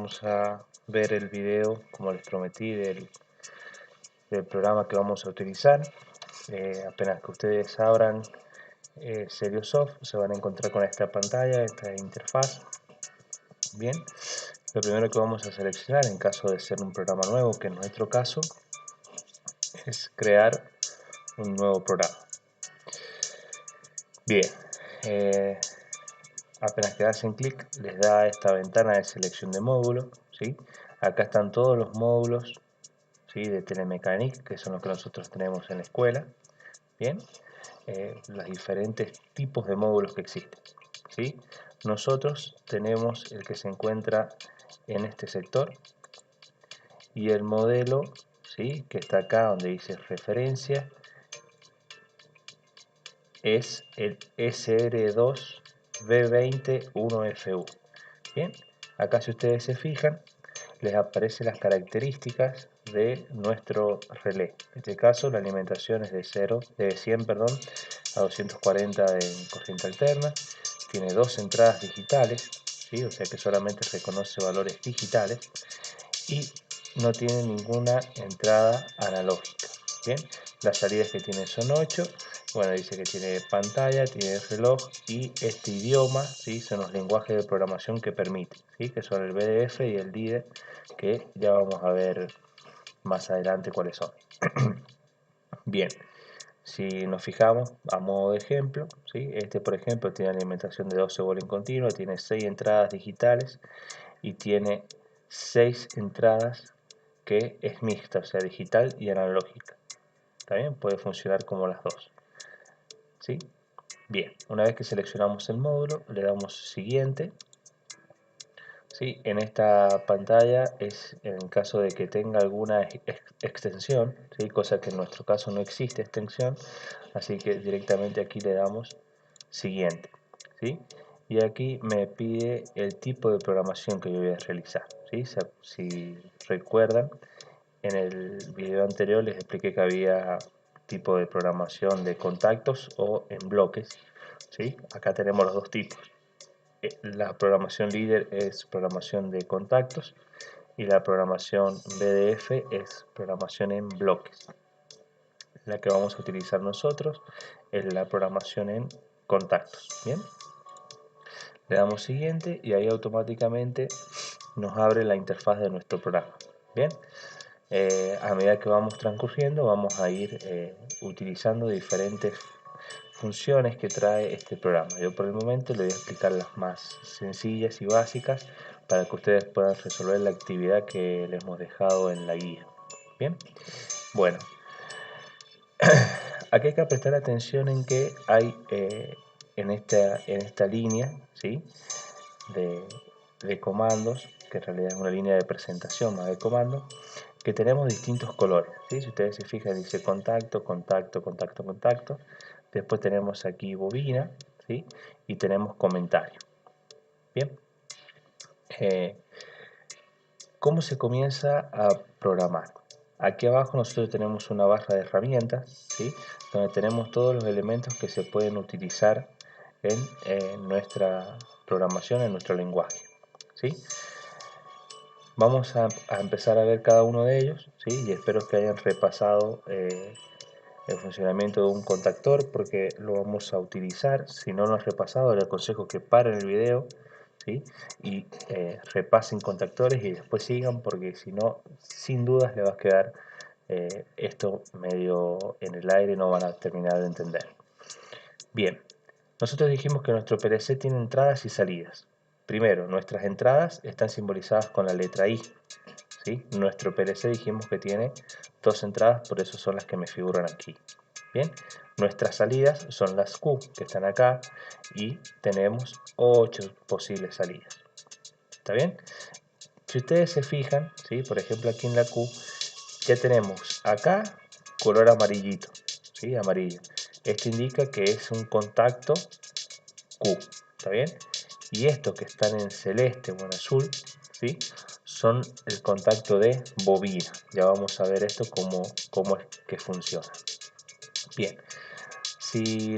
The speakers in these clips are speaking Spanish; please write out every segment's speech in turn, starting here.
vamos a ver el video, como les prometí, del programa que vamos a utilizar. Apenas que ustedes abran Seriosoft, se van a encontrar con esta pantalla, esta interfaz. Bien, lo primero que vamos a seleccionar en caso de ser un programa nuevo, que en nuestro caso es crear un nuevo programa. Bien, apenas que hacen clic les da esta ventana de selección de módulos, ¿sí? Acá están todos los módulos, ¿sí?, de Telemecanique, que son los que nosotros tenemos en la escuela. Bien, los diferentes tipos de módulos que existen, ¿sí? Nosotros tenemos el que se encuentra en este sector y el modelo, ¿sí?, que está acá donde dice referencia, es el SR2B201FU. Bien, acá si ustedes se fijan, les aparecen las características de nuestro relé. En este caso la alimentación es de 100 a 240 en corriente alterna. Tiene dos entradas digitales, ¿sí?, o sea que solamente reconoce valores digitales, y no tiene ninguna entrada analógica. Bien, las salidas que tiene son 8. Bueno, dice que tiene pantalla, tiene reloj y este idioma, ¿sí?, son los lenguajes de programación que permite, ¿sí?, que son el BDF y el DIDE, que ya vamos a ver más adelante cuáles son. Bien, si nos fijamos a modo de ejemplo, ¿sí?, este por ejemplo tiene alimentación de 12 volt en continuo, tiene 6 entradas digitales y tiene 6 entradas que es mixta, o sea, digital y analógica. También puede funcionar como las dos, ¿sí? Bien, una vez que seleccionamos el módulo, le damos siguiente. ¿Sí? En esta pantalla es en caso de que tenga alguna extensión, ¿sí?, cosa que en nuestro caso no existe extensión, así que directamente aquí le damos siguiente, ¿sí? Y aquí me pide el tipo de programación que yo voy a realizar, ¿sí? Si recuerdan, en el video anterior les expliqué que había tipo de programación de contactos o en bloques, ¿sí? Acá tenemos los dos tipos. La programación líder es programación de contactos y la programación BDF es programación en bloques. La que vamos a utilizar nosotros es la programación en contactos. Bien, le damos siguiente y ahí automáticamente nos abre la interfaz de nuestro programa. Bien, a medida que vamos transcurriendo vamos a ir utilizando diferentes funciones que trae este programa. Yo por el momento le voy a explicar las más sencillas y básicas para que ustedes puedan resolver la actividad que les hemos dejado en la guía. Bien, bueno, aquí hay que prestar atención en que hay en esta línea, ¿sí?, de comandos, que en realidad es una línea de presentación más de comandos, que tenemos distintos colores, ¿sí? Si ustedes se fijan dice contacto, contacto, contacto, contacto. Después tenemos aquí bobina, ¿sí?, y tenemos comentario. Bien, ¿cómo se comienza a programar? Aquí abajo nosotros tenemos una barra de herramientas, ¿sí?, donde tenemos todos los elementos que se pueden utilizar en nuestra programación, en nuestro lenguaje, ¿sí? Vamos a empezar a ver cada uno de ellos, ¿sí?, y espero que hayan repasado el funcionamiento de un contactor, porque lo vamos a utilizar. Si no lo han repasado, les aconsejo que paren el video, ¿sí?, y repasen contactores y después sigan, porque si no, sin dudas les va a quedar esto medio en el aire y no van a terminar de entender. Bien, nosotros dijimos que nuestro PLC tiene entradas y salidas. Primero, nuestras entradas están simbolizadas con la letra I, ¿sí? Nuestro PLC dijimos que tiene dos entradas, por eso son las que me figuran aquí. Bien, nuestras salidas son las Q, que están acá, y tenemos 8 posibles salidas. ¿Está bien? Si ustedes se fijan, ¿sí?, por ejemplo aquí en la Q, ya tenemos acá color amarillito, ¿sí?, amarillo. Esto indica que es un contacto Q, ¿está bien? Y estos que están en celeste o en azul, ¿sí?, son el contacto de bobina. Ya vamos a ver esto cómo es que funciona. Bien, si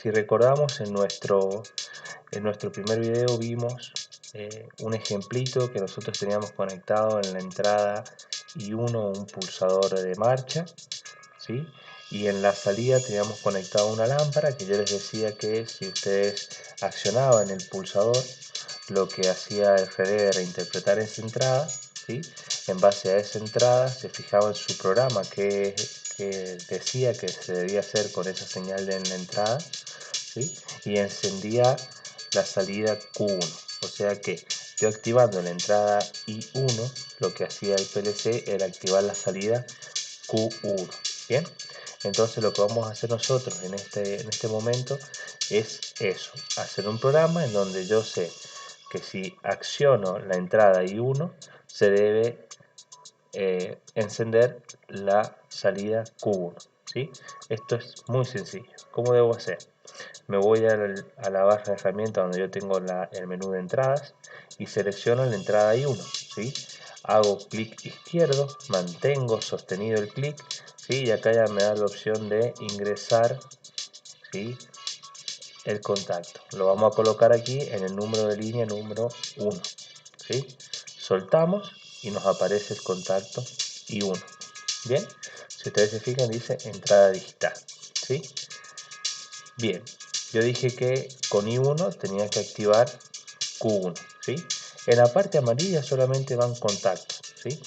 recordamos en nuestro primer video vimos un ejemplito que nosotros teníamos conectado en la entrada I1 un pulsador de marcha, ¿sí? Y en la salida teníamos conectado una lámpara que yo les decía que si ustedes accionaban el pulsador, lo que hacía el relé era interpretar esa entrada, ¿sí? En base a esa entrada se fijaba en su programa que decía que se debía hacer con esa señal en la entrada, ¿sí? Y encendía la salida Q1. O sea que yo activando la entrada I1, lo que hacía el PLC era activar la salida Q1. Bien, entonces lo que vamos a hacer nosotros en este momento es eso, hacer un programa en donde yo sé que si acciono la entrada I1 se debe encender la salida Q1, ¿sí? Esto es muy sencillo. ¿Cómo debo hacer? Me voy a la barra de herramientas donde yo tengo el menú de entradas y selecciono la entrada I1, ¿sí? Hago clic izquierdo, mantengo sostenido el clic, ¿sí? Y acá ya me da la opción de ingresar, ¿sí? El contacto. Lo vamos a colocar aquí en el número de línea número 1, ¿sí? Soltamos y nos aparece el contacto I1. Bien, si ustedes se fijan dice entrada digital, ¿sí? Bien, yo dije que con I1 tenía que activar Q1, ¿sí? En la parte amarilla solamente van contactos, ¿sí?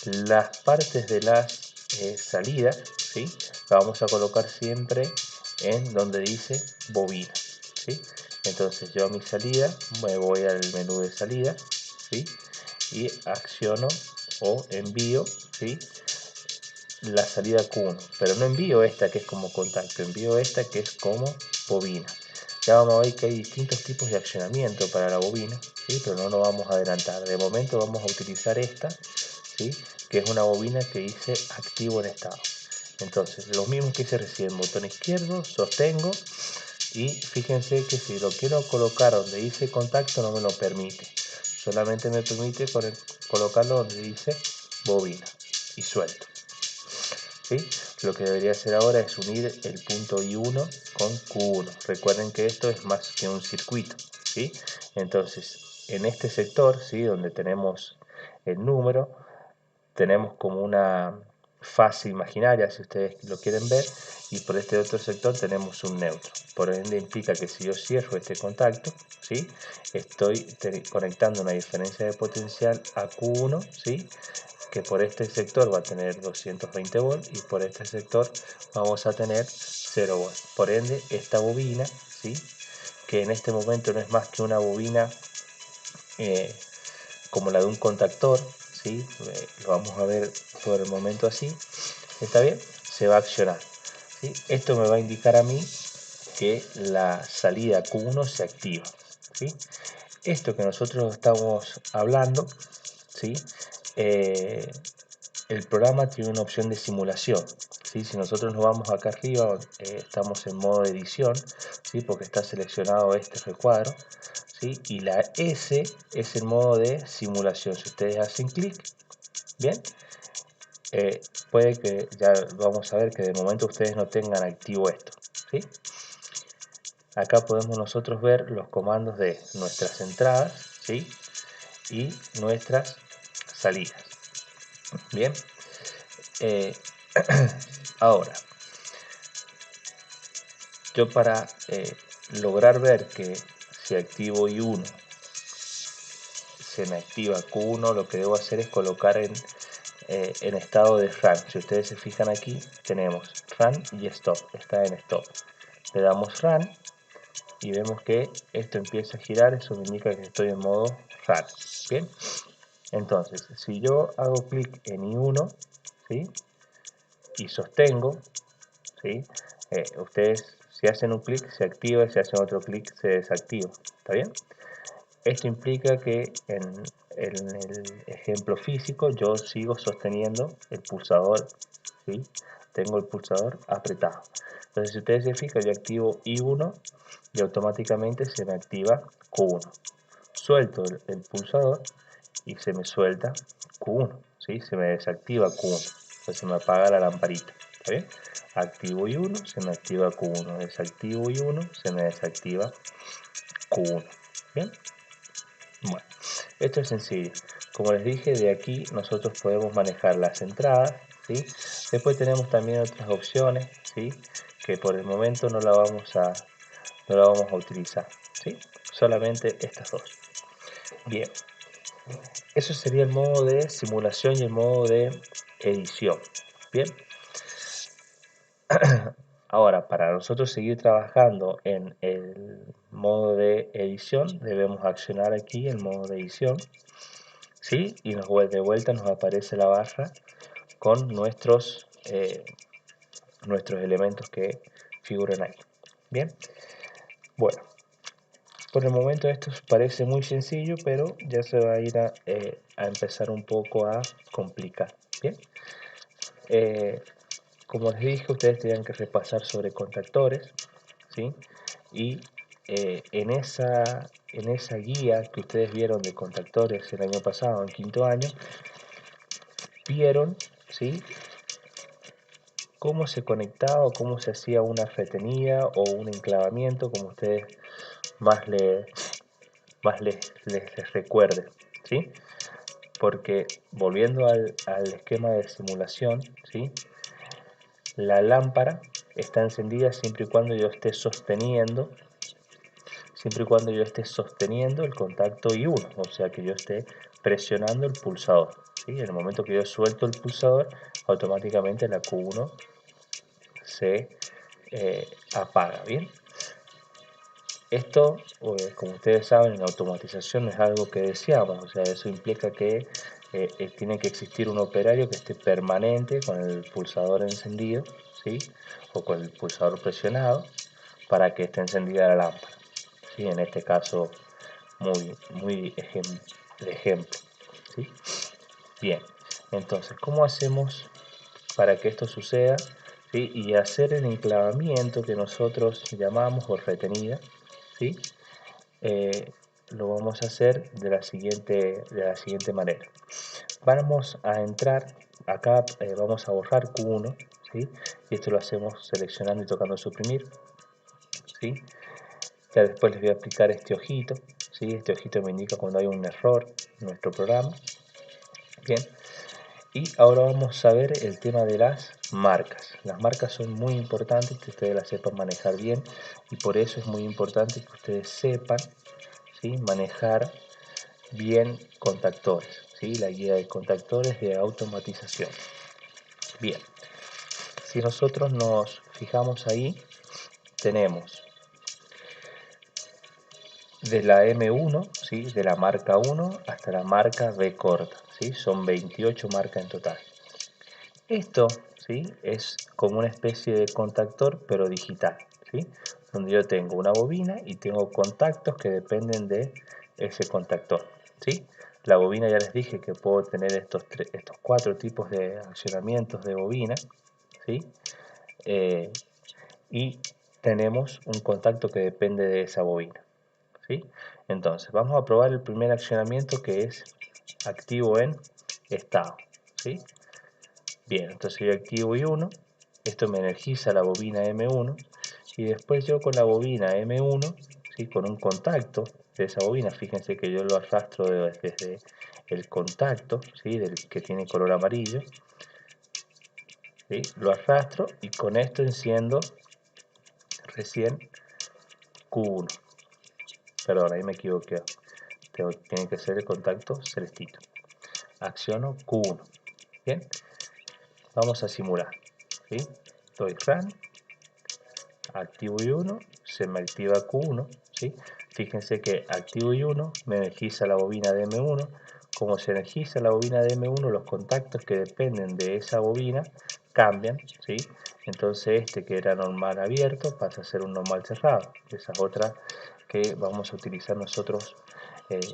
Las partes de las salidas, ¿sí? La vamos a colocar siempre en donde dice bobina, ¿sí? Entonces yo a mi salida me voy al menú de salida, ¿sí? Y acciono o envío, ¿sí? La salida Q1, pero no envío esta que es como contacto, envío esta que es como bobina. Ya vamos a ver que hay distintos tipos de accionamiento para la bobina, ¿sí? Pero no nos vamos a adelantar. De momento vamos a utilizar esta, ¿sí? Que es una bobina que dice activo en estado. Entonces, lo mismo que hice recién, botón izquierdo, sostengo y fíjense que si lo quiero colocar donde dice contacto no me lo permite. Solamente me permite colocarlo donde dice bobina y suelto. ¿Sí? Lo que debería hacer ahora es unir el punto I1 con Q1. Recuerden que esto es más que un circuito, ¿sí? Entonces, en este sector, ¿sí? Donde tenemos el número, tenemos como una fase imaginaria, si ustedes lo quieren ver, y por este otro sector tenemos un neutro. Por ende implica que si yo cierro este contacto, ¿sí? Estoy conectando una diferencia de potencial a Q1, ¿sí? Que por este sector va a tener 220 volts y por este sector vamos a tener 0 volts. Por ende, esta bobina, ¿sí? Que en este momento no es más que una bobina como la de un contactor, ¿sí? Lo vamos a ver por el momento así, ¿está bien? Se va a accionar, ¿sí? Esto me va a indicar a mí que la salida Q1 se activa, ¿sí? Esto que nosotros estamos hablando, ¿sí? El programa tiene una opción de simulación, ¿sí? Si nosotros nos vamos acá arriba, estamos en modo edición, ¿sí? Porque está seleccionado este recuadro, ¿sí? Y la S es el modo de simulación. Si ustedes hacen clic, bien, puede que ya vamos a ver que de momento ustedes no tengan activo esto, ¿sí? Acá podemos nosotros ver los comandos de nuestras entradas, ¿sí? Y nuestras salidas. Bien, ahora yo para lograr ver que si activo I1 se me activa Q1, lo que debo hacer es colocar en estado de run. Si ustedes se fijan aquí tenemos run y stop, está en stop. Le damos run y vemos que esto empieza a girar, eso me indica que estoy en modo run. Bien, entonces si yo hago clic en I1, ¿sí? Y sostengo, ¿sí? Ustedes si hacen un clic se activa y si hacen otro clic se desactiva, ¿está bien? Esto implica que en el ejemplo físico yo sigo sosteniendo el pulsador, ¿sí? Tengo el pulsador apretado. Entonces si ustedes se fijan yo activo I1 y automáticamente se me activa Q1. Suelto el pulsador y se me suelta Q1, ¿sí? Se me desactiva Q1, entonces se me apaga la lamparita, ¿está bien? Activo I1, se me activa Q1, desactivo I1, se me desactiva Q1, ¿bien? Bueno, esto es sencillo. Como les dije, de aquí nosotros podemos manejar las entradas, ¿sí? Después tenemos también otras opciones, ¿sí? Que por el momento no la vamos a utilizar, ¿sí? Solamente estas dos. Bien, eso sería el modo de simulación y el modo de edición. Bien. Ahora, para nosotros seguir trabajando en el modo de edición, debemos accionar aquí el modo de edición, ¿sí? Y de vuelta nos aparece la barra con nuestros elementos que figuran ahí. Bien, bueno, por el momento esto parece muy sencillo, pero ya se va a ir a empezar un poco a complicar. Bien, como les dije, ustedes tenían que repasar sobre contactores, ¿sí? Y en esa guía que ustedes vieron de contactores el año pasado, en quinto año, vieron, ¿sí?, cómo se conectaba o cómo se hacía una retenida o un enclavamiento, como ustedes más les recuerden, ¿sí? Porque volviendo al esquema de simulación, ¿sí?, la lámpara está encendida siempre y cuando yo esté sosteniendo el contacto I1, o sea que yo esté presionando el pulsador, ¿sí? En el momento que yo suelto el pulsador, automáticamente la Q1 se apaga. Bien, esto, como ustedes saben, en automatización es algo que deseamos, o sea, eso implica que tiene que existir un operario que esté permanente con el pulsador encendido, ¿sí?, o con el pulsador presionado para que esté encendida la lámpara, ¿sí? En este caso muy ejemplo, ¿sí? Bien, entonces, ¿cómo hacemos para que esto suceda? ¿Sí? Y hacer el enclavamiento que nosotros llamamos o retenida, ¿sí? Lo vamos a hacer de la siguiente manera. Vamos a entrar acá, vamos a borrar Q1, ¿sí? Y esto lo hacemos seleccionando y tocando suprimir, ¿sí? Ya después les voy a aplicar este ojito, ¿sí? Este ojito me indica cuando hay un error en nuestro programa. Bien, y ahora vamos a ver el tema de las marcas. Las marcas son muy importantes que ustedes las sepan manejar bien, y por eso es muy importante que ustedes sepan, ¿sí?, manejar bien contactores, ¿sí? La guía de contactores de automatización. Bien, si nosotros nos fijamos ahí, tenemos de la M1, ¿sí?, de la marca 1 hasta la marca B corta, ¿sí? Son 28 marcas en total. Esto, ¿sí?, es como una especie de contactor pero digital, ¿sí?, donde yo tengo una bobina y tengo contactos que dependen de ese contactor, ¿sí? La bobina, ya les dije que puedo tener estos 4 tipos de accionamientos de bobina, ¿sí? Y tenemos un contacto que depende de esa bobina, ¿sí? Entonces vamos a probar el primer accionamiento, que es activo en estado, ¿sí? Bien, entonces yo activo I1, esto me energiza la bobina M1, y después yo con la bobina M1, ¿sí?, con un contacto de esa bobina, fíjense que yo lo arrastro desde el contacto, ¿sí?, del que tiene color amarillo, ¿sí?, lo arrastro y con esto enciendo recién Q1. Perdón, ahí me equivoqué, tiene que ser el contacto celestito. Acciono Q1. Bien, vamos a simular, ¿sí? Doy run, activo I1, se me activa Q1, ¿sí? Fíjense que activo I1 me energiza la bobina de M1. Como se energiza la bobina de M1, los contactos que dependen de esa bobina cambian, ¿sí? Entonces este, que era normal abierto, pasa a ser un normal cerrado. Esa es otra que vamos a utilizar nosotros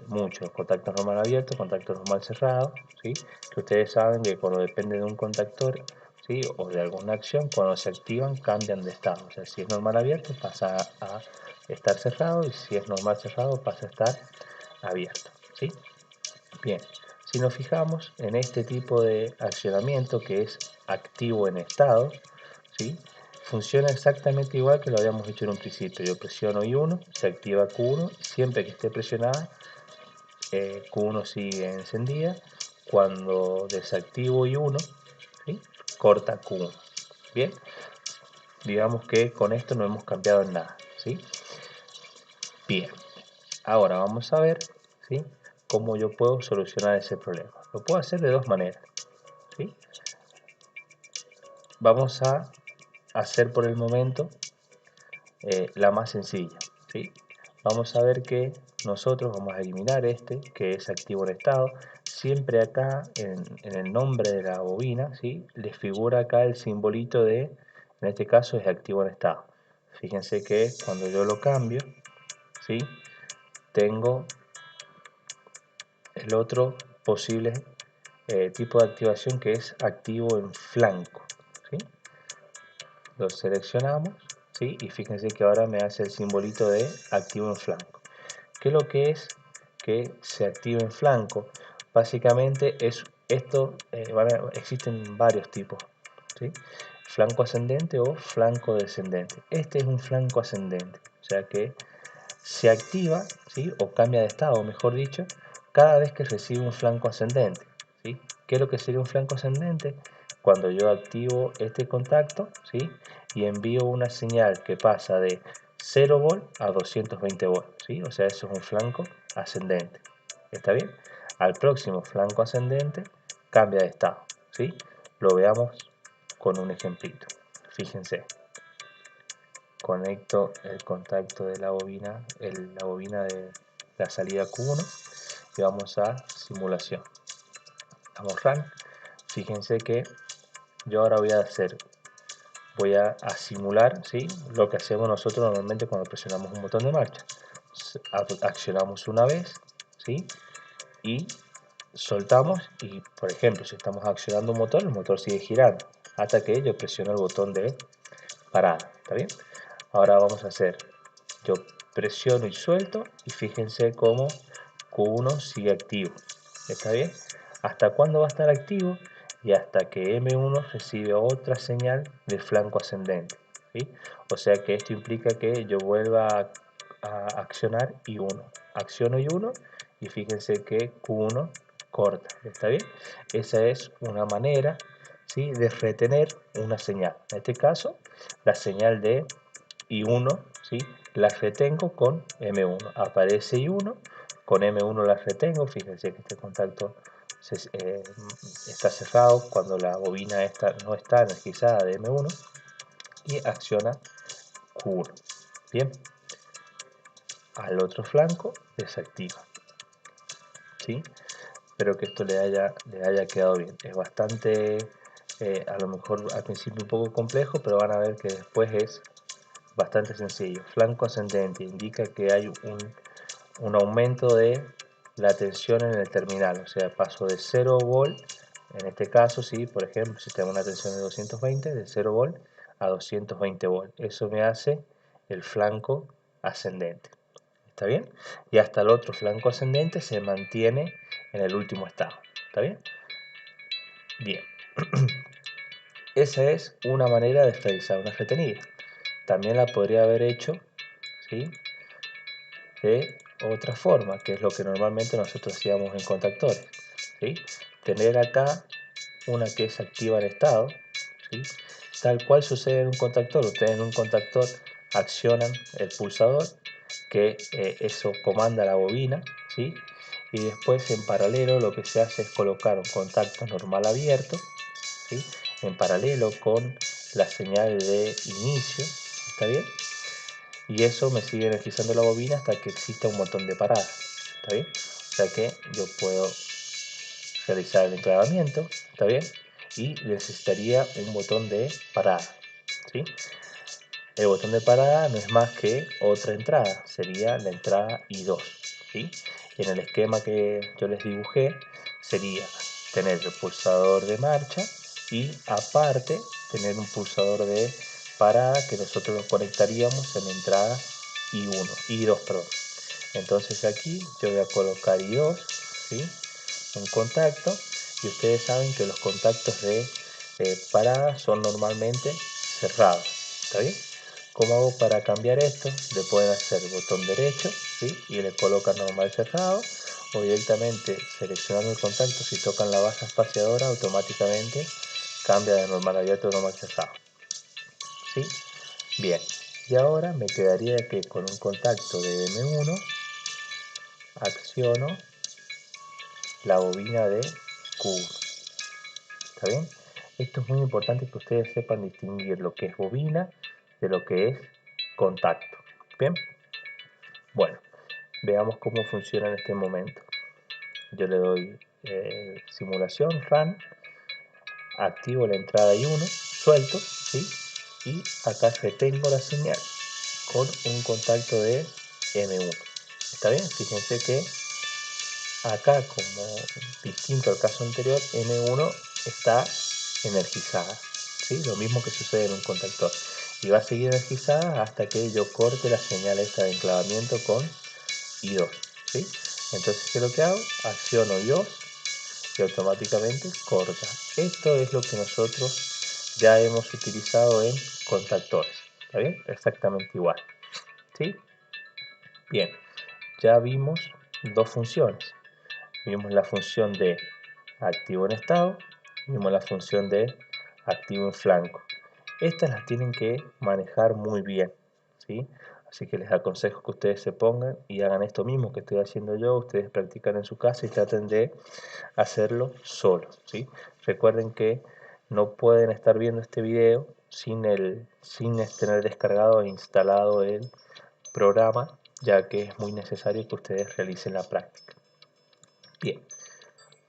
mucho. Contacto normal abierto, contacto normal cerrado, ¿sí? Que ustedes saben que cuando depende de un contactor, ¿sí?, o de alguna acción, cuando se activan cambian de estado. O sea, si es normal abierto pasa a estar cerrado, y si es normal cerrado pasa a estar abierto, ¿sí? Bien, si nos fijamos en este tipo de accionamiento, que es activo en estado, ¿sí?, funciona exactamente igual que lo habíamos hecho en un principio. Yo presiono I1, se activa Q1, siempre que esté presionada Q1 sigue encendida. Cuando desactivo I1, ¿sí? Corta Q1. Bien, digamos que con esto no hemos cambiado en nada, ¿sí? Bien, ahora vamos a ver, ¿sí?, cómo yo puedo solucionar ese problema. Lo puedo hacer de dos maneras, ¿sí? Vamos a hacer por el momento la más sencilla, ¿sí? Vamos a ver que nosotros vamos a eliminar este, que es activo en estado. Siempre acá en el nombre de la bobina, ¿sí?, les figura acá el simbolito de, en este caso es activo en estado. Fíjense que cuando yo lo cambio, ¿sí?, tengo el otro posible tipo de activación, que es activo en flanco, ¿sí? Lo seleccionamos, ¿sí?, y fíjense que ahora me hace el simbolito de activo en flanco. ¿Qué es lo que es que se active en flanco? Básicamente es esto, existen varios tipos, ¿sí? Flanco ascendente o flanco descendente. Este es un flanco ascendente, o sea que se activa, ¿sí?, o cambia de estado, mejor dicho, cada vez que recibe un flanco ascendente, ¿sí? ¿Qué es lo que sería un flanco ascendente? Cuando yo activo este contacto, ¿sí?, y envío una señal que pasa de 0 volt a 220 volt, ¿sí? O sea, eso es un flanco ascendente. ¿Está bien? Al próximo flanco ascendente cambia de estado, ¿sí? Lo veamos con un ejemplito. Fíjense. Conecto el contacto de la bobina, la bobina de la salida Q1, y vamos a simulación. Damos run. Fíjense que yo ahora voy a simular, ¿sí?, lo que hacemos nosotros normalmente cuando presionamos un botón de marcha. Accionamos una vez, ¿sí?, y soltamos, y por ejemplo, si estamos accionando un motor, el motor sigue girando hasta que yo presiono el botón de parada. ¿Está bien? Ahora vamos a hacer, yo presiono y suelto, y fíjense cómo Q1 sigue activo. ¿Está bien? ¿Hasta cuándo va a estar activo? Y hasta que M1 recibe otra señal de flanco ascendente, ¿sí? O sea que esto implica que yo vuelva a accionar I1. Acciono I1 y fíjense que Q1 corta. ¿Está bien? Esa es una manera, ¿sí?, de retener una señal. En este caso, la señal de I1, ¿sí?, la retengo con M1. Aparece I1, con M1 la retengo. Fíjense que este contacto está cerrado cuando la bobina no está energizada de M1, y acciona Q1. Bien, al otro flanco desactiva, ¿sí? Espero que esto le haya quedado bien. Es bastante, a lo mejor al principio un poco complejo, pero van a ver que después es bastante sencillo. Flanco ascendente indica que hay un aumento de la tensión en el terminal, o sea, paso de 0 volt, en este caso, sí, por ejemplo, si tengo una tensión de 220, de 0 volt a 220 volt. Eso me hace el flanco ascendente. ¿Está bien? Y hasta el otro flanco ascendente se mantiene en el último estado. ¿Está bien? Bien. Esa es una manera de realizar una retenida. También la podría haber hecho, ¿sí?, de otra forma, que es lo que normalmente nosotros hacíamos en contactores, ¿sí? Tener acá una que es activa en estado, ¿sí?, tal cual sucede en un contactor. Ustedes en un contactor accionan el pulsador, que eso comanda la bobina, ¿sí?, y después en paralelo lo que se hace es colocar un contacto normal abierto, ¿sí?, en paralelo con la señal de inicio. ¿Está bien? Y eso me sigue energizando la bobina hasta que exista un botón de parada. ¿Está bien? O sea que yo puedo realizar el enclavamiento, ¿está bien?, y necesitaría un botón de parada, ¿sí? El botón de parada no es más que otra entrada, sería la entrada I2, ¿sí? Y en el esquema que yo les dibujé sería tener el pulsador de marcha y aparte tener un pulsador de parada que nosotros lo conectaríamos en la entrada I2, perdón. Entonces aquí yo voy a colocar I2, ¿sí?, un contacto, y ustedes saben que los contactos de parada son normalmente cerrados. ¿Está bien? ¿Cómo hago para cambiar esto? Le pueden hacer el botón derecho, ¿sí?, y le colocan normal cerrado, o directamente seleccionando el contacto, si tocan la barra espaciadora automáticamente cambia de normal abierto a normal cerrado. ¿Sí? Bien, y ahora me quedaría que con un contacto de M1 acciono la bobina de Q1. ¿Está bien? Esto es muy importante que ustedes sepan distinguir lo que es bobina de lo que es contacto. Bien, bueno, veamos cómo funciona en este momento. Yo le doy simulación, run, activo la entrada I1, suelto, ¿sí? Y acá retengo la señal con un contacto de M1. ¿Está bien? Fíjense que acá, como distinto al caso anterior, M1 está energizada, ¿sí? Lo mismo que sucede en un contactor. Y va a seguir energizada hasta que yo corte la señal esta de enclavamiento con I2, ¿sí? Entonces, ¿qué es lo que hago? Acciono I2 y automáticamente corta. Esto es lo que nosotros ya hemos utilizado en contactores. ¿Está bien? Exactamente igual. ¿Sí? Bien, ya vimos dos funciones. Vimos la función de activo en estado, vimos la función de activo en flanco. Estas las tienen que manejar muy bien, ¿sí? Así que les aconsejo que ustedes se pongan y hagan esto mismo que estoy haciendo yo. Ustedes practican en su casa y traten de hacerlo solos, ¿sí? Recuerden que no pueden estar viendo este video sin tener descargado e instalado el programa, ya que es muy necesario que ustedes realicen la práctica. Bien,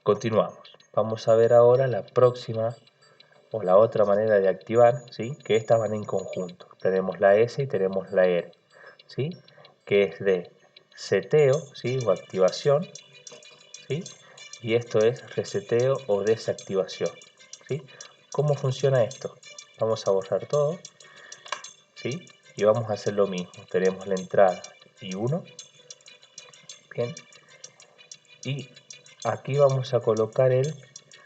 continuamos. Vamos a ver ahora la próxima o la otra manera de activar, ¿sí? Que estas van en conjunto. Tenemos la S y tenemos la R, ¿sí? Que es de seteo, ¿sí? O activación, ¿sí? Y esto es reseteo o desactivación, ¿sí? ¿Cómo funciona esto? Vamos a borrar todo, ¿sí? Y vamos a hacer lo mismo. Tenemos la entrada I1, bien, y aquí vamos a colocar el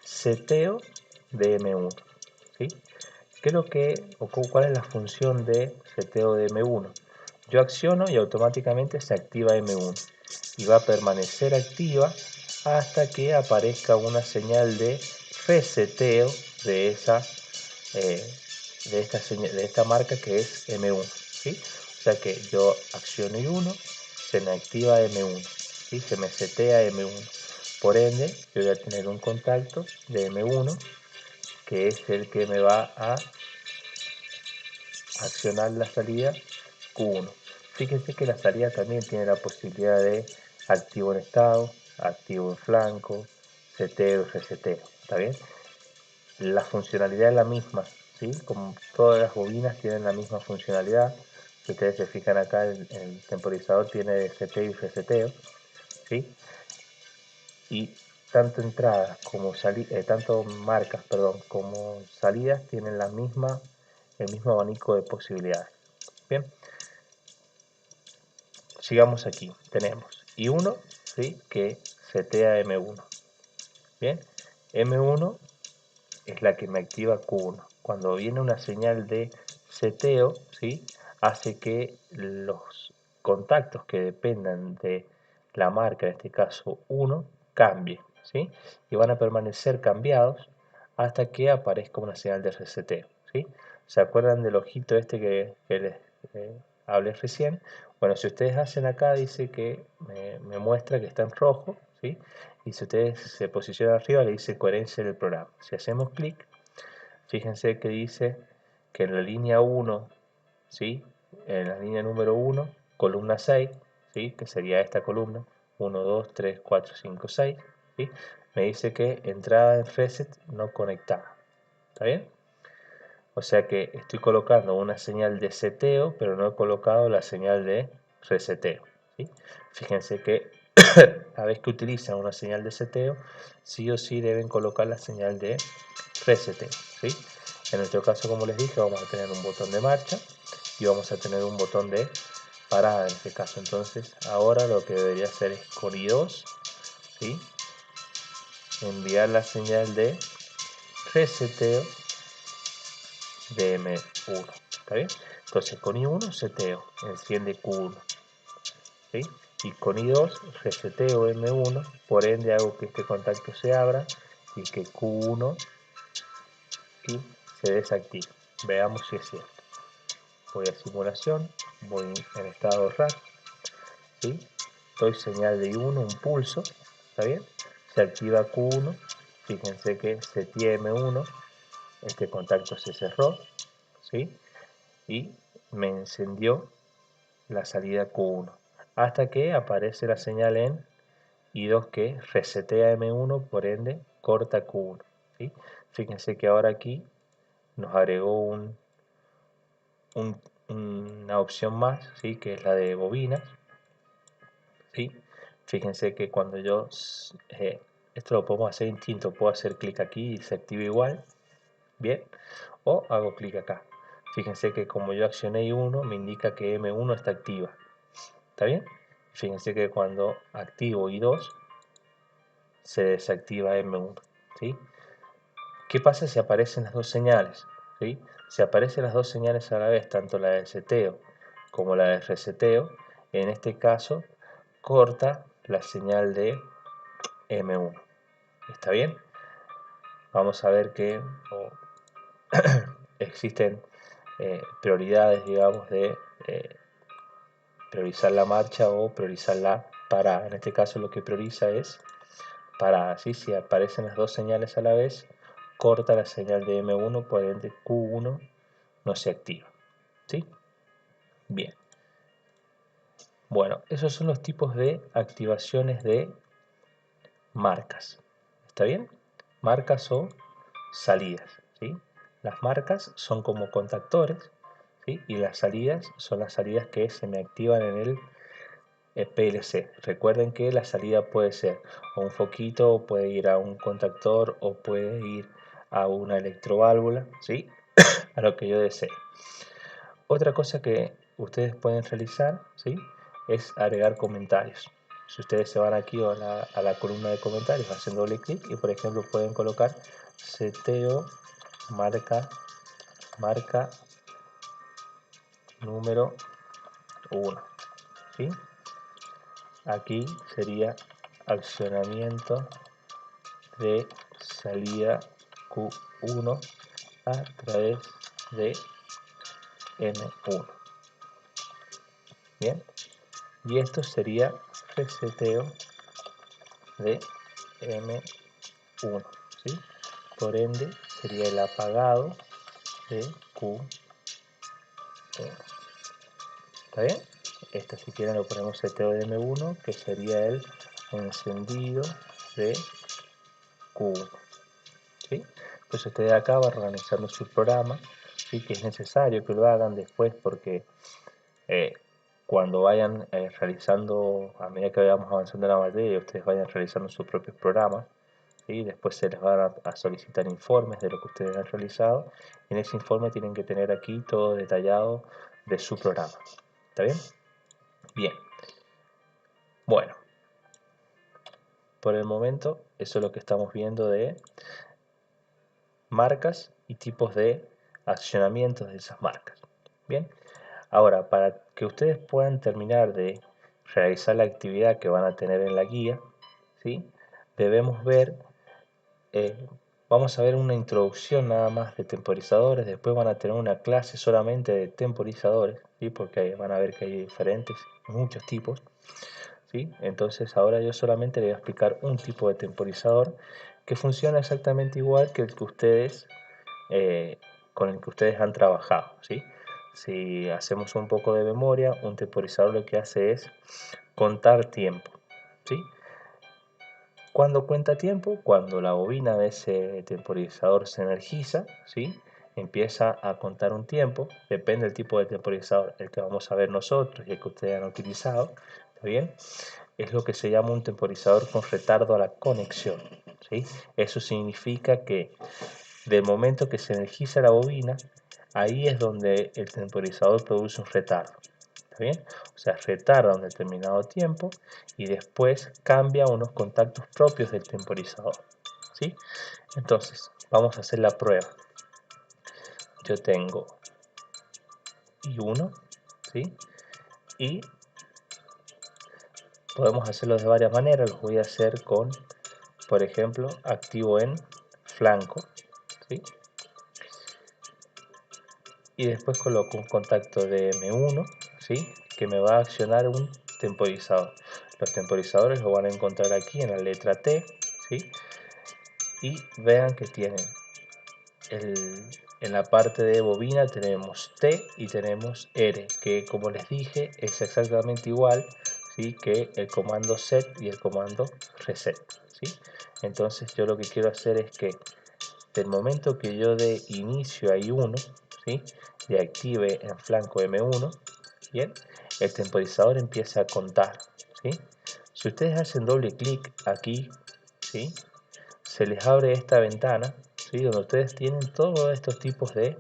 seteo de M1, ¿sí? ¿Qué es lo que, o cuál es la función de seteo de M1? Yo acciono y automáticamente se activa M1 y va a permanecer activa hasta que aparezca una señal de reseteo de de esta marca que es M1, ¿sí? O sea que yo acciono I1, se me activa M1, ¿sí? Se me setea M1. Por ende, yo voy a tener un contacto de M1 que es el que me va a accionar la salida Q1. Fíjense que la salida también tiene la posibilidad de activo en estado, activo en flanco, seteo y reseteo. ¿Está bien? La funcionalidad es la misma, ¿sí? Como todas las bobinas tienen la misma funcionalidad. Si ustedes se fijan acá, el temporizador tiene seteo y reseteo, ¿sí? Y tanto entradas como tanto marcas, perdón, como salidas tienen el mismo abanico de posibilidades. Bien, sigamos aquí. Tenemos I1, ¿sí? Que setea M1. Bien, M1 es la que me activa Q1. Cuando viene una señal de seteo, ¿sí? Hace que los contactos que dependan de la marca, en este caso 1, cambien, ¿sí? Y van a permanecer cambiados hasta que aparezca una señal de reseteo, ¿sí? ¿Se acuerdan del ojito este que les hablé recién? Bueno, si ustedes hacen acá, dice que me muestra que está en rojo, ¿sí? Y si ustedes se posicionan arriba, le dice coherencia del programa. Si hacemos clic, fíjense que dice que en la línea 1, ¿sí? En la línea número 1, columna 6, ¿sí? Que sería esta columna, 1, 2, 3, 4, 5, 6, ¿sí? Me dice que entrada en reset no conectada. ¿Está bien? O sea que estoy colocando una señal de seteo, pero no he colocado la señal de reseteo, ¿sí? Fíjense que cada vez que utilizan una señal de seteo, sí o sí deben colocar la señal de reseteo, ¿sí? En nuestro caso, como les dije, vamos a tener un botón de marcha y vamos a tener un botón de parada en este caso. Entonces, ahora lo que debería hacer es con I2, ¿sí? Enviar la señal de reseteo de M1, ¿está bien? Entonces con I1 seteo, enciende Q1, ¿sí? y con I2 reseteo M1, por ende hago que este contacto se abra y que Q1 y se desactive. Veamos si es cierto. Voy a simulación, voy en estado RAR, ¿sí? Doy señal de I1, un pulso, ¿está bien? Se activa Q1, fíjense que seteé M1, este contacto se cerró, ¿sí? Y me encendió la salida Q1, hasta que aparece la señal en I2 que resetea M1, por ende corta Q1, ¿sí? Fíjense que ahora aquí nos agregó una opción más, ¿sí? Que es la de bobinas, ¿sí? Fíjense que cuando yo esto lo podemos hacer distinto, puedo hacer clic aquí y se activa igual, bien, o hago clic acá. Fíjense que como yo accioné I1 me indica que M1 está activa, ¿está bien? Fíjense que cuando activo I2 se desactiva M1, ¿sí? ¿Qué pasa si aparecen las dos señales? ¿Sí? Si aparecen las dos señales a la vez, tanto la de seteo como la de reseteo, en este caso corta la señal de M1. ¿Está bien? Vamos a ver que existen prioridades, digamos, de priorizar la marcha o priorizar la parada. En este caso lo que prioriza es parada, ¿sí? Si aparecen las dos señales a la vez, corta la señal de M1, por ende Q1 no se activa, ¿sí? Bien. Bueno, esos son los tipos de activaciones de marcas. ¿Está bien? Marcas o salidas, ¿sí? Las marcas son como contactores, ¿sí? Y las salidas son las salidas que se me activan en el PLC. Recuerden que la salida puede ser o un foquito, o puede ir a un contactor, o puede ir a una electroválvula, ¿sí? A lo que yo desee. Otra cosa que ustedes pueden realizar, ¿sí? Es agregar comentarios. Si ustedes se van aquí a la columna de comentarios, hacen doble clic y por ejemplo pueden colocar seteo marca número 1, ¿sí? Aquí sería accionamiento de salida Q1 a través de M1. Bien, y esto sería reseteo de M1, ¿sí? Por ende sería el apagado de Q1. ¿Está bien? Esto si quieren lo ponemos seteo de M1, que sería el encendido de Q1, ¿sí? Entonces ustedes acá van organizando su programa, ¿sí? Que es necesario que lo hagan después porque cuando vayan realizando, a medida que vayamos avanzando en la materia, ustedes vayan realizando sus propios programas, ¿sí? Después se les van a solicitar informes de lo que ustedes han realizado. En ese informe tienen que tener aquí todo detallado de su programa. ¿Está bien? Bien. Bueno, por el momento eso es lo que estamos viendo de marcas y tipos de accionamientos de esas marcas. Bien. Ahora, para que ustedes puedan terminar de realizar la actividad que van a tener en la guía, ¿sí? Debemos ver, vamos a ver una introducción nada más de temporizadores, después van a tener una clase solamente de temporizadores, ¿sí? Porque van a ver que hay diferentes, muchos tipos, ¿sí? Entonces ahora yo solamente les voy a explicar un tipo de temporizador que funciona exactamente igual que el que ustedes, con el que ustedes han trabajado, ¿sí? Si hacemos un poco de memoria, un temporizador lo que hace es contar tiempo, ¿sí? ¿Cuándo cuenta tiempo? Cuando la bobina de ese temporizador se energiza, ¿sí? Empieza a contar un tiempo, depende del tipo de temporizador, el que vamos a ver nosotros y el que ustedes han utilizado, ¿está bien? Es lo que se llama un temporizador con retardo a la conexión, ¿sí? Eso significa que del momento que se energiza la bobina, ahí es donde el temporizador produce un retardo. ¿Está bien? O sea, retarda un determinado tiempo y después cambia unos contactos propios del temporizador. ¿Sí? Entonces, vamos a hacer la prueba. Yo tengo I1, ¿sí? Y podemos hacerlo de varias maneras. Los voy a hacer con, por ejemplo, activo en flanco, ¿sí? Y después coloco un contacto de M1, ¿sí? Que me va a accionar un temporizador. Los temporizadores lo van a encontrar aquí en la letra T, ¿sí? Y vean que tienen en la parte de bobina tenemos T y tenemos R, que como les dije es exactamente igual, ¿sí? Que el comando set y el comando reset, ¿sí? Entonces yo lo que quiero hacer es que del momento que yo dé inicio a I1, ¿sí? Y active en flanco M1, bien, el temporizador empieza a contar, ¿sí? Si ustedes hacen doble clic aquí, ¿sí? Se les abre esta ventana, ¿sí? Donde ustedes tienen todos estos tipos de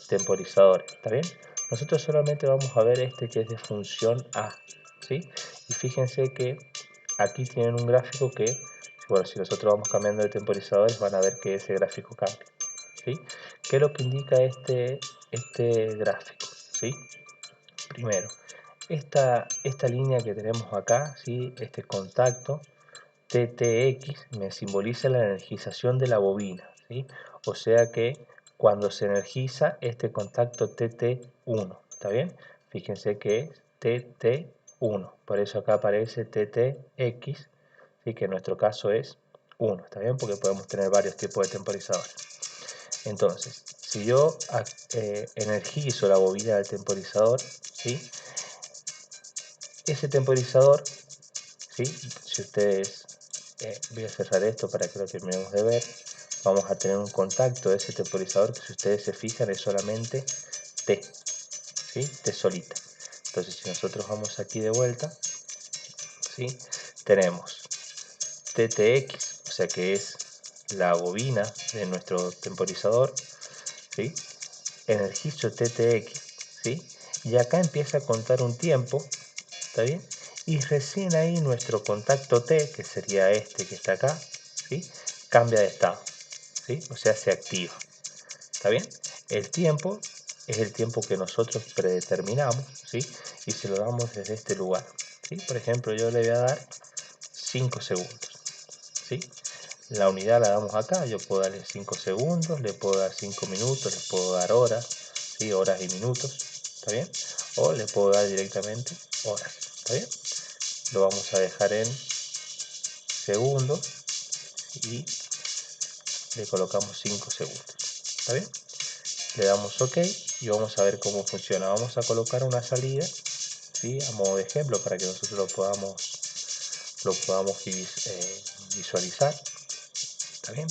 temporizadores, ¿está bien? Nosotros solamente vamos a ver este que es de función A, ¿sí? Y fíjense que aquí tienen un gráfico que, bueno, si nosotros vamos cambiando de temporizadores van a ver que ese gráfico cambia, ¿sí? ¿Qué es lo que indica este gráfico? ¿Sí? Primero, esta línea que tenemos acá, ¿sí? Este contacto TTX me simboliza la energización de la bobina, ¿sí? O sea que cuando se energiza este contacto TT1, ¿está bien? Fíjense que es TT1, por eso acá aparece TTX, ¿sí? Que en nuestro caso es 1, ¿está bien? Porque podemos tener varios tipos de temporizadores. Entonces, si yo energizo la bobina del temporizador, ¿sí? Ese temporizador, ¿sí? Si ustedes, voy a cerrar esto para que lo terminemos de ver, vamos a tener un contacto de ese temporizador que si ustedes se fijan es solamente T, ¿sí? T solita. Entonces si nosotros vamos aquí de vuelta, ¿sí? Tenemos TTX, o sea que es la bobina de nuestro temporizador, ¿sí? Energizo TTX, ¿sí? Y acá empieza a contar un tiempo, ¿está bien? Y recién ahí nuestro contacto T, que sería este que está acá, ¿sí? Cambia de estado, ¿sí? O sea, se activa, ¿está bien? El tiempo es el tiempo que nosotros predeterminamos, ¿sí? Y se lo damos desde este lugar, ¿sí? Por ejemplo, yo le voy a dar 5 segundos, ¿sí? La unidad la damos acá, yo puedo darle 5 segundos, le puedo dar 5 minutos, le puedo dar horas, ¿sí? Horas y minutos, ¿está bien? O le puedo dar directamente horas, ¿está bien? Lo vamos a dejar en segundos y le colocamos 5 segundos, ¿está bien? Le damos OK y vamos a ver cómo funciona. Vamos a colocar una salida, ¿sí? A modo de ejemplo para que nosotros lo podamos visualizar, ¿está bien?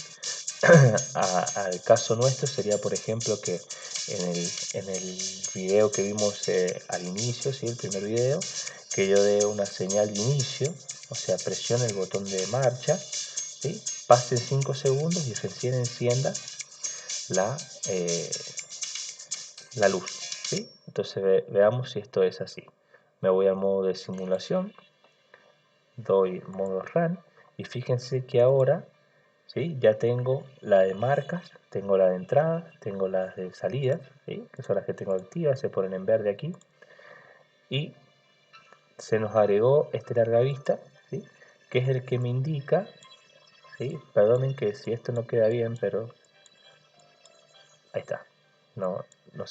Al caso nuestro sería, por ejemplo, que en el video que vimos al inicio, ¿sí? El primer video, que yo dé una señal de inicio, o sea, presione el botón de marcha, ¿sí? Pasen 5 segundos y recién encienda la, eh, la luz, ¿sí? Entonces veamos si esto es así. Me voy al modo de simulación, doy modo run y fíjense que ahora, ¿sí? Ya tengo la de marcas, tengo la de entrada, tengo las de salidas, ¿sí? Que son las que tengo activas, se ponen en verde aquí, y se nos agregó este largavista, ¿sí? Que es el que me indica, ¿sí? Perdonen que si esto no queda bien, pero ahí está, no, no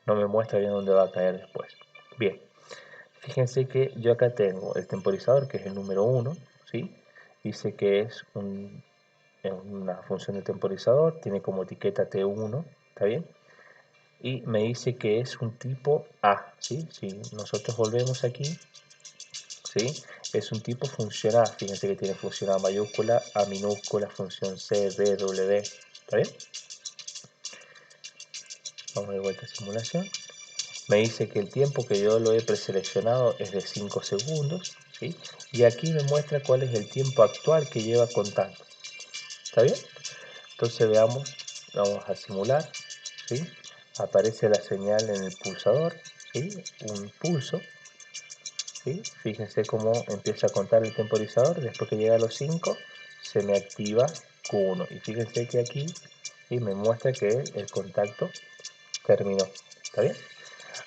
no me muestra bien dónde va a caer después. Bien, fíjense que yo acá tengo el temporizador, que es el número 1, ¿sí? Dice que es una función de temporizador, tiene como etiqueta T1, ¿está bien? Y me dice que es un tipo A, ¿sí? Si nosotros volvemos aquí, ¿sí? Es un tipo función A, fíjense que tiene función A mayúscula, A minúscula, función C, B, W, ¿está bien? Vamos de vuelta a simulación. Me dice que el tiempo que yo lo he preseleccionado es de 5 segundos, ¿sí? Y aquí me muestra cuál es el tiempo actual que lleva contando, ¿está bien? Entonces veamos, vamos a simular, ¿sí? Aparece la señal en el pulsador, ¿sí? Un pulso, ¿sí? Fíjense cómo empieza a contar el temporizador, después que llega a los 5 se me activa Q1 y fíjense que aquí, ¿sí? Me muestra que el contacto terminó, ¿está bien?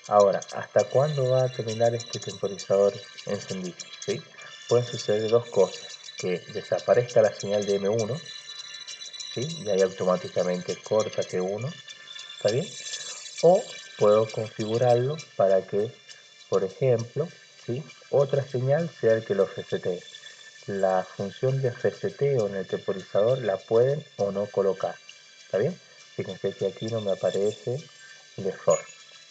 Ahora, ¿hasta cuándo va a terminar este temporizador encendido? ¿Sí? Pueden suceder dos cosas, que desaparezca la señal de M1, ¿sí? Y ahí automáticamente corta T1, ¿está bien? O puedo configurarlo para que, por ejemplo, ¿sí? Otra señal sea el que lo resetee. La función de reseteo en el temporizador la pueden o no colocar, ¿está bien? Fíjense que aquí no me aparece el error,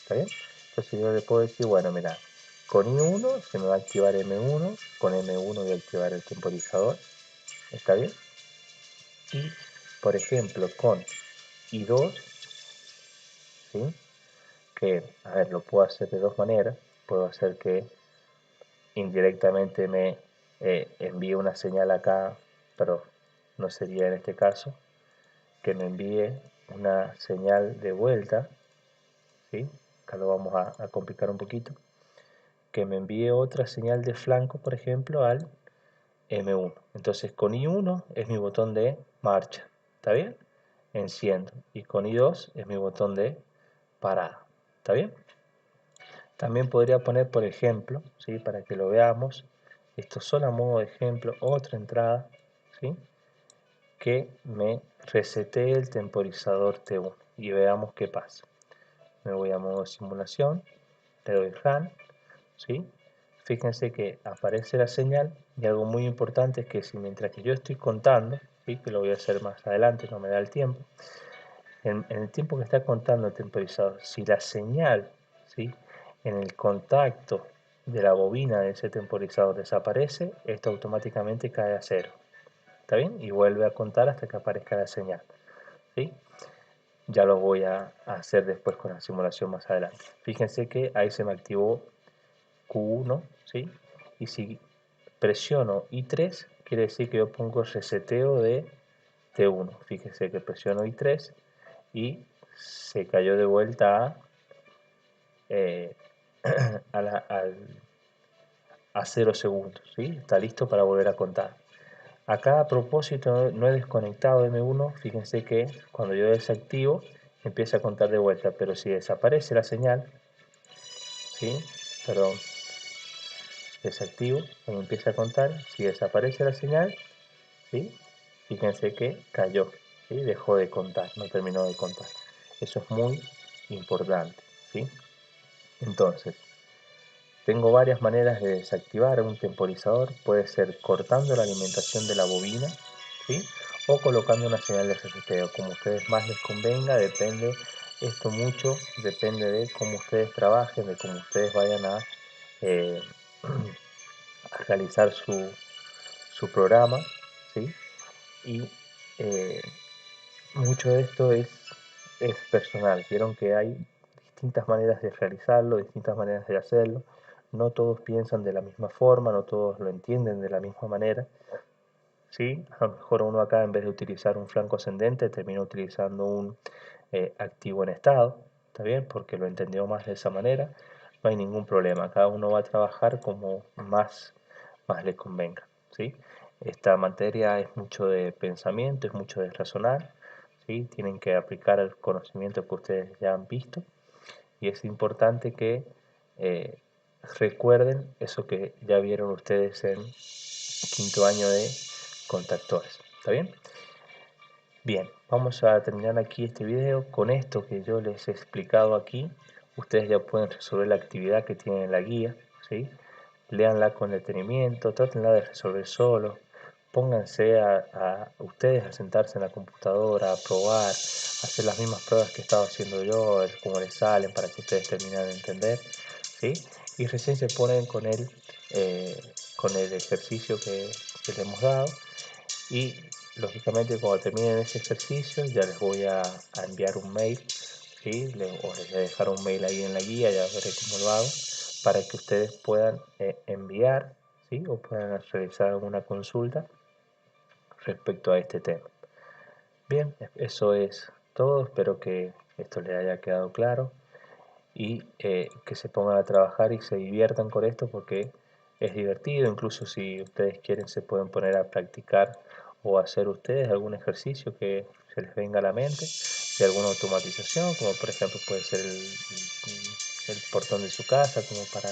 ¿está bien? Entonces yo le puedo decir, bueno, mira, con I1 se me va a activar M1, con M1 voy a activar el temporizador, ¿está bien? Y, por ejemplo, con I2, ¿sí? Que, a ver, lo puedo hacer de dos maneras. Puedo hacer que indirectamente me envíe una señal acá, pero no sería en este caso, que me envíe una señal de vuelta, ¿sí? Acá lo vamos a complicar un poquito, que me envíe otra señal de flanco, por ejemplo, al M1. Entonces con I1 es mi botón de marcha, ¿está bien? Enciendo. Y con I2 es mi botón de parada, ¿está bien? También podría poner, por ejemplo, ¿sí? Para que lo veamos, esto solo a modo de ejemplo, otra entrada, ¿sí? Que me resetee el temporizador T1 y veamos qué pasa. Me voy a modo simulación, le doy Run, ¿sí? Fíjense que aparece la señal y algo muy importante es que si mientras que yo estoy contando, ¿sí? Que lo voy a hacer más adelante, no me da el tiempo, en el tiempo que está contando el temporizador, si la señal, ¿sí? En el contacto de la bobina de ese temporizador desaparece, esto automáticamente cae a cero, ¿está bien? Y vuelve a contar hasta que aparezca la señal, ¿sí? Ya lo voy a hacer después con la simulación más adelante. Fíjense que ahí se me activó Q1, ¿sí? Y si presiono I3, quiere decir que yo pongo reseteo de T1. Fíjense que presiono I3 y se cayó de vuelta eh, a 0 segundos, ¿sí? Está listo para volver a contar. Acá a propósito no he desconectado M1, fíjense que cuando yo desactivo empieza a contar de vuelta, pero si desaparece la señal, ¿sí? Perdón, desactivo, cuando empieza a contar, si desaparece la señal, ¿sí? Fíjense que cayó, ¿sí? Dejó de contar, no terminó de contar. Eso es muy importante, ¿sí? Entonces, tengo varias maneras de desactivar un temporizador. Puede ser cortando la alimentación de la bobina, ¿sí? O colocando una señal de reseteo. Como a ustedes más les convenga, depende, esto mucho depende de cómo ustedes trabajen, de cómo ustedes vayan eh, a realizar su programa, ¿sí? Y eh, mucho de esto es personal. Vieron que hay distintas maneras de realizarlo, distintas maneras de hacerlo. No todos piensan de la misma forma, no todos lo entienden de la misma manera. ¿Sí? A lo mejor uno acá en vez de utilizar un flanco ascendente termina utilizando un activo en estado, ¿está bien? Porque lo entendió más de esa manera. No hay ningún problema, cada uno va a trabajar como más le convenga, ¿sí? Esta materia es mucho de pensamiento, es mucho de razonar, ¿sí? Tienen que aplicar el conocimiento que ustedes ya han visto y es importante que eh, recuerden eso que ya vieron ustedes en quinto año de contactores, ¿está bien? Bien, vamos a terminar aquí este video. Con esto que yo les he explicado aquí, ustedes ya pueden resolver la actividad que tienen en la guía, ¿sí? Léanla con detenimiento, trátenla de resolver solo, pónganse a ustedes a sentarse en la computadora, a probar, a hacer las mismas pruebas que estaba haciendo yo, a ver cómo les salen para que ustedes terminen de entender, ¿sí? Y recién se ponen con el ejercicio que les hemos dado y lógicamente cuando terminen ese ejercicio ya les voy a enviar un mail, ¿sí? O les voy a dejar un mail ahí en la guía, ya veré cómo lo hago, para que ustedes puedan enviar, ¿sí? O puedan realizar alguna consulta respecto a este tema. Bien, eso es todo, espero que esto les haya quedado claro y que se pongan a trabajar y se diviertan con esto porque es divertido, incluso si ustedes quieren se pueden poner a practicar o hacer ustedes algún ejercicio que se les venga a la mente de alguna automatización, como por ejemplo puede ser el portón de su casa, como para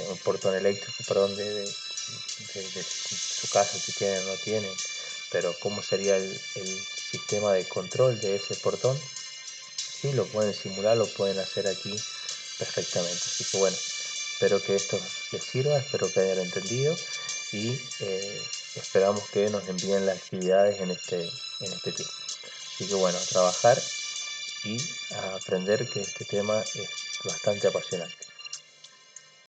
un portón eléctrico, perdón, de su casa, si tienen o no tienen, pero cómo sería el sistema de control de ese portón, sí lo pueden simular, lo pueden hacer aquí perfectamente. Así que bueno, espero que esto les sirva, espero que hayan entendido y esperamos que nos envíen las actividades en este tiempo. Así que bueno, a trabajar y a aprender, que este tema es bastante apasionante.